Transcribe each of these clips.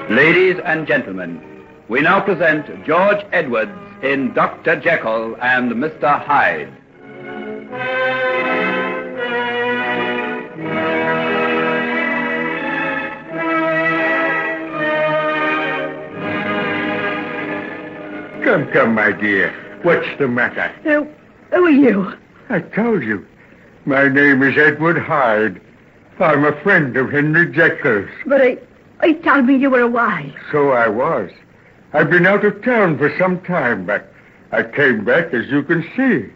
Ladies and gentlemen, we now present George Edwards in Dr. Jekyll and Mr. Hyde. Come, my dear. What's the matter? Who are you? I told you. My name is Edward Hyde. I'm a friend of Henry Jekyll's. But he told me you were away. So I was. I've been out of town for some time, but I came back, as you can see.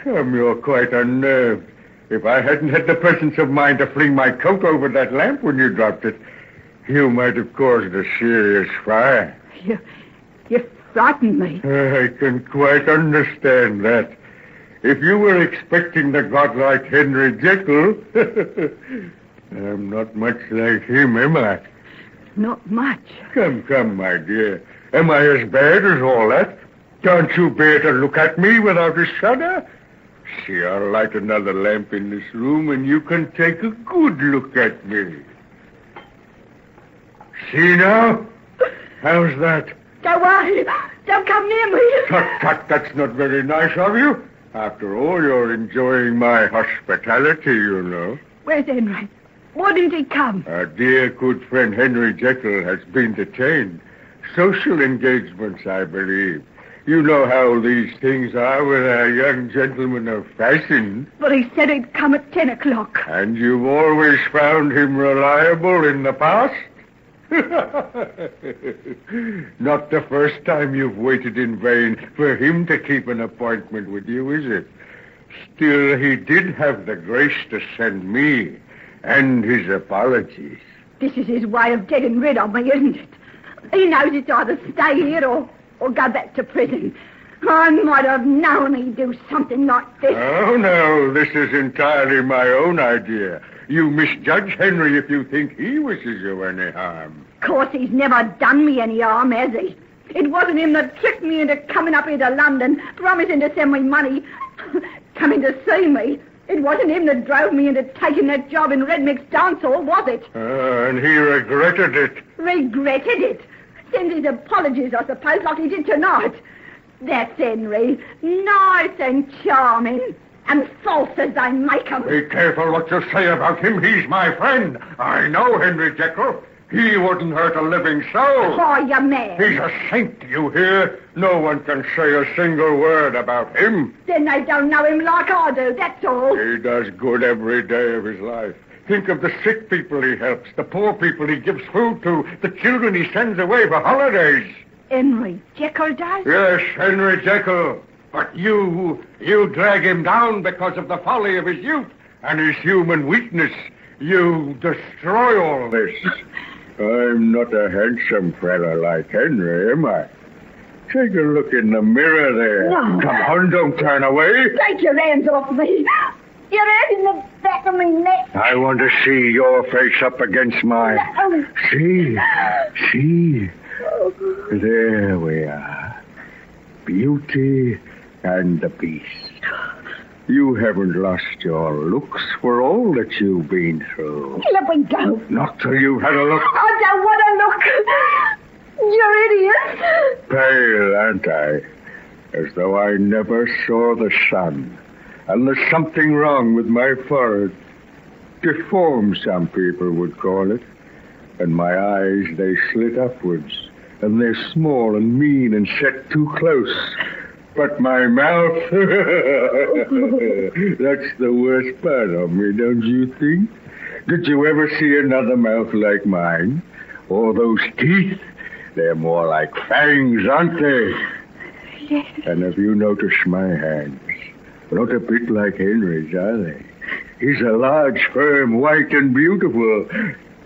Come, you're quite unnerved. If I hadn't had the presence of mind to fling my coat over that lamp when you dropped it, you might have caused a serious fire. You frightened me. I can quite understand that. If you were expecting the godlike Henry Jekyll, I'm not much like him, am I? Not much. Come, my dear. Am I as bad as all that? Can't you bear to look at me without a shudder? See, I'll light another lamp in this room and you can take a good look at me. See now? How's that? Don't worry. Don't come near me. Tut, that's not very nice of you. After all, you're enjoying my hospitality, you know. Where's Henry? Why didn't he come? Our dear good friend Henry Jekyll has been detained. Social engagements, I believe. You know how these things are with a young gentleman of fashion. But he said he'd come at 10 o'clock. And you've always found him reliable in the past? Not the first time you've waited in vain for him to keep an appointment with you, is it? Still, he did have the grace to send me and his apologies. This is his way of getting rid of me, isn't it? He knows it's either stay here or go back to prison. I might have known he'd do something like this. Oh, no, this is entirely my own idea. You misjudge Henry if you think he wishes you any harm. Of course, he's never done me any harm, has he? It wasn't him that tricked me into coming up here to London, promising to send me money, coming to see me. It wasn't him that drove me into taking that job in Red Mick's dance hall, was it? And he regretted it. Regretted it? Send his apologies, I suppose, like he did tonight. That's Henry. Nice and charming. And false as they make 'em. Be careful what you say about him. He's my friend. I know Henry Jekyll. He wouldn't hurt a living soul. Oh, you man. He's a saint, you hear? No one can say a single word about him. Then they don't know him like I do, that's all. He does good every day of his life. Think of the sick people he helps, the poor people he gives food to, the children he sends away for holidays. Henry Jekyll does? Yes, Henry Jekyll. But you drag him down because of the folly of his youth and his human weakness. You destroy all this. I'm not a handsome fella like Henry, am I? Take a look in the mirror there. No. Come on, don't turn away. Take your hands off me. Your hand in the back of my neck. I want to see your face up against mine. No. See. There we are. Beauty and the Beast. You haven't lost your looks for all that you've been through. Let me go. Not till you've had a look. I don't want to look. You're idiot. Pale, aren't I? As though I never saw the sun. And there's something wrong with my forehead. Deformed, some people would call it. And my eyes, they slit upwards. And they're small and mean and set too close. But my mouth, that's the worst part of me, don't you think? Did you ever see another mouth like mine? Or those teeth? They're more like fangs, aren't they? Yes. And have you noticed my hands? Not a bit like Henry's, are they? He's a large, firm, white and beautiful.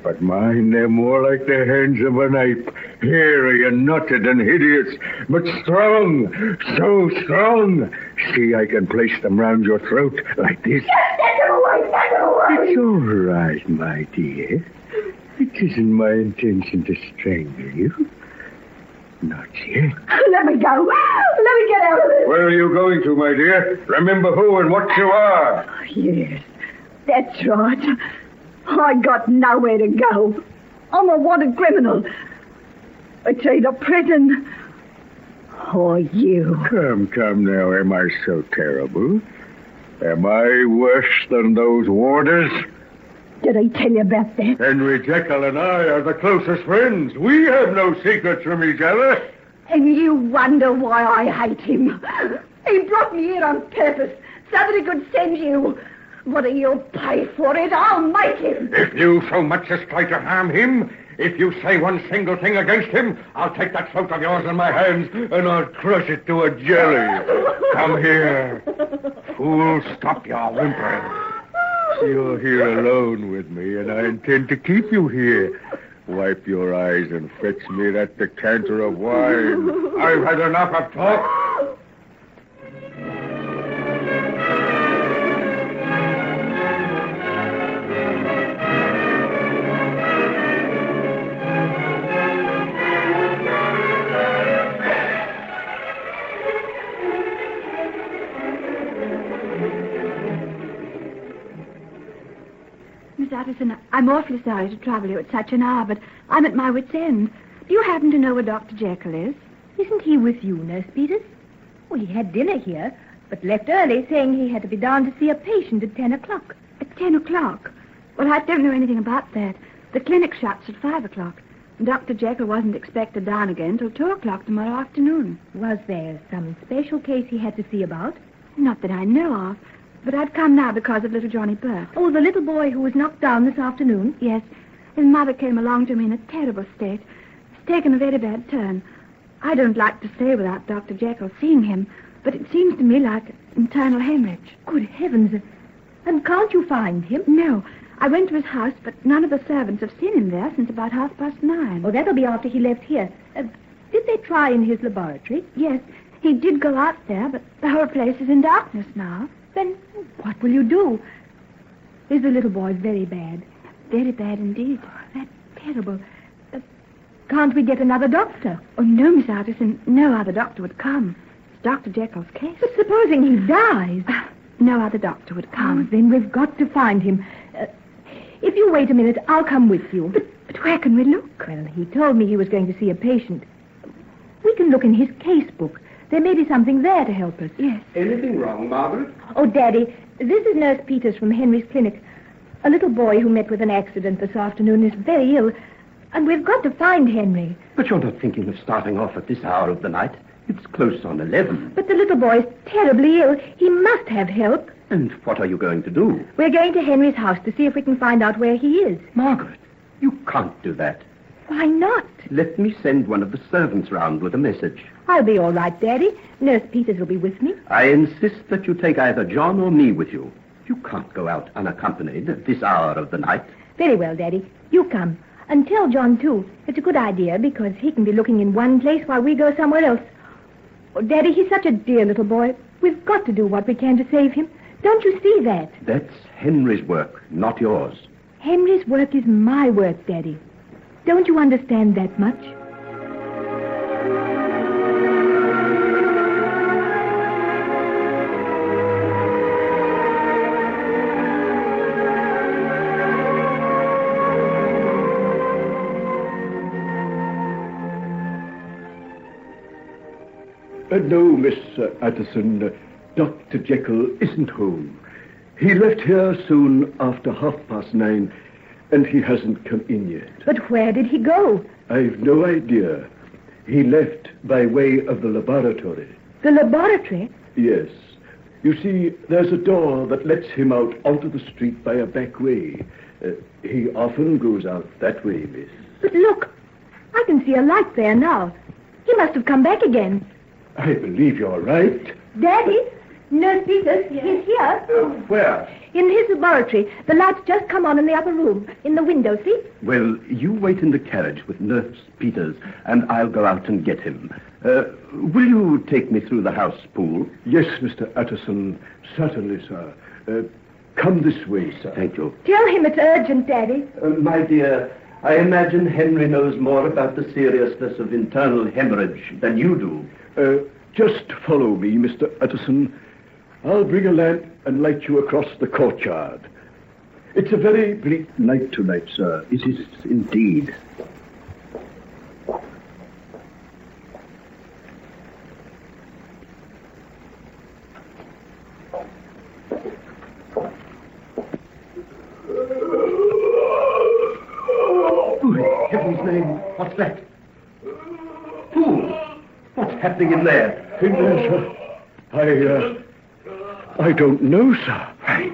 But mine, they're more like the hands of an ape, hairy and knotted and hideous, but strong, so strong. See, I can place them round your throat like this. Take it away. It's all right, my dear. It isn't my intention to strangle you. Not yet. Let me go. Let me get out of this. Where are you going to, my dear? Remember who and what you are. Yes, that's right. I got nowhere to go. I'm a wanted criminal. It's either prison or you. Come now, am I so terrible? Am I worse than those warders? Did I tell you about that? Henry Jekyll and I are the closest friends. We have no secrets from each other. And you wonder why I hate him. He brought me here on purpose so that he could send you. What you'll pay for it, I'll make him. If you so much as try to harm him, if you say one single thing against him, I'll take that throat of yours in my hands and I'll crush it to a jelly. Come here. Fool, stop your whimpering. You're here alone with me, and I intend to keep you here. Wipe your eyes and fetch me that decanter of wine. I've had enough of talk. Miss Addison, I'm awfully sorry to trouble you at such an hour, but I'm at my wit's end. Do you happen to know where Dr. Jekyll is? Isn't he with you, Nurse Peters? Well, he had dinner here, but left early, saying he had to be down to see a patient at 10 o'clock. At 10 o'clock? Well, I don't know anything about that. The clinic shuts at 5 o'clock. And Dr. Jekyll wasn't expected down again till 2 o'clock tomorrow afternoon. Was there some special case he had to see about? Not that I know of. But I've come now because of little Johnny Burke. Oh, the little boy who was knocked down this afternoon? Yes. His mother came along to me in a terrible state. It's taken a very bad turn. I don't like to stay without Dr. Jekyll seeing him, but it seems to me like internal hemorrhage. Good heavens. And can't you find him? No. I went to his house, but none of the servants have seen him there since about 9:30. Oh, that'll be after he left here. Did they try in his laboratory? Yes. He did go out there, but the whole place is in darkness now. Then what will you do? Is the little boy very bad? Very bad indeed. Oh, that's terrible. Can't we get another doctor? Oh, no, Miss Addison. No other doctor would come. It's Dr. Jekyll's case. But supposing he dies? No other doctor would come. Oh, then we've got to find him. If you wait a minute, I'll come with you. But where can we look? Well, he told me he was going to see a patient. We can look in his case book. There may be something there to help us. Yes. Anything wrong, Margaret? Oh, Daddy, this is Nurse Peters from Henry's clinic. A little boy who met with an accident this afternoon is very ill, and we've got to find Henry. But you're not thinking of starting off at this hour of the night. It's close on 11. But the little boy's terribly ill. He must have help. And what are you going to do? We're going to Henry's house to see if we can find out where he is. Margaret, you can't do that. Why not? Let me send one of the servants round with a message. I'll be all right, Daddy. Nurse Peters will be with me. I insist that you take either John or me with you. You can't go out unaccompanied at this hour of the night. Very well, Daddy. You come. And tell John, too. It's a good idea, because he can be looking in one place while we go somewhere else. Oh, Daddy, he's such a dear little boy. We've got to do what we can to save him. Don't you see that? That's Henry's work, not yours. Henry's work is my work, Daddy. Don't you understand that much? No, Miss Addison, Dr. Jekyll isn't home. He left here soon after 9:30, and he hasn't come in yet. But where did he go? I've no idea. He left by way of the laboratory. The laboratory? Yes. You see, there's a door that lets him out onto the street by a back way. He often goes out that way, miss. But look, I can see a light there now. He must have come back again. I believe you're right. Daddy, Nurse Peters, he's here. Where? In his laboratory. The light's just come on in the upper room. In the window, see? Well, you wait in the carriage with Nurse Peters, and I'll go out and get him. Will you take me through the house, Poole? Yes, Mr. Utterson. Certainly, sir. Come this way, sir. Thank you. Tell him it's urgent, Daddy. My dear, I imagine Henry knows more about the seriousness of internal hemorrhage than you do. Just follow me, Mr. Utterson. I'll bring a lamp and light you across the courtyard. It's a very bleak night tonight, sir. It is indeed. heaven's name, what's that? Who? What's happening in there? In there, sir. I don't know, sir. Why,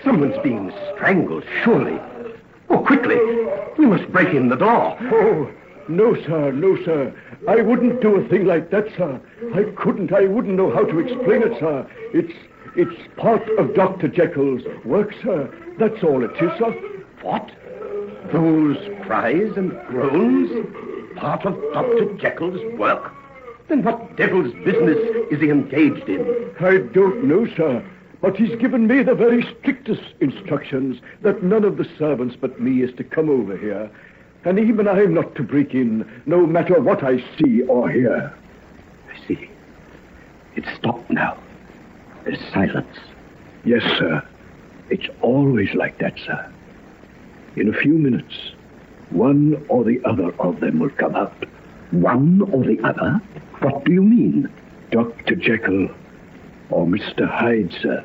someone's being strangled, surely. Oh, quickly. We must break in the door. Oh, no, sir, no, sir. I wouldn't do a thing like that, sir. I wouldn't know how to explain it, sir. It's part of Dr. Jekyll's work, sir. That's all it is, sir. What? Those cries and groans? Part of Dr. Jekyll's work? Then what devil's business is he engaged in? I don't know, sir. But he's given me the very strictest instructions that none of the servants but me is to come over here. And even I'm not to break in, no matter what I see or hear. I see. It's stopped now. There's silence. Yes, sir. It's always like that, sir. In a few minutes, one or the other of them will come out. One or the other? What do you mean? Dr. Jekyll or Mr. Hyde, sir.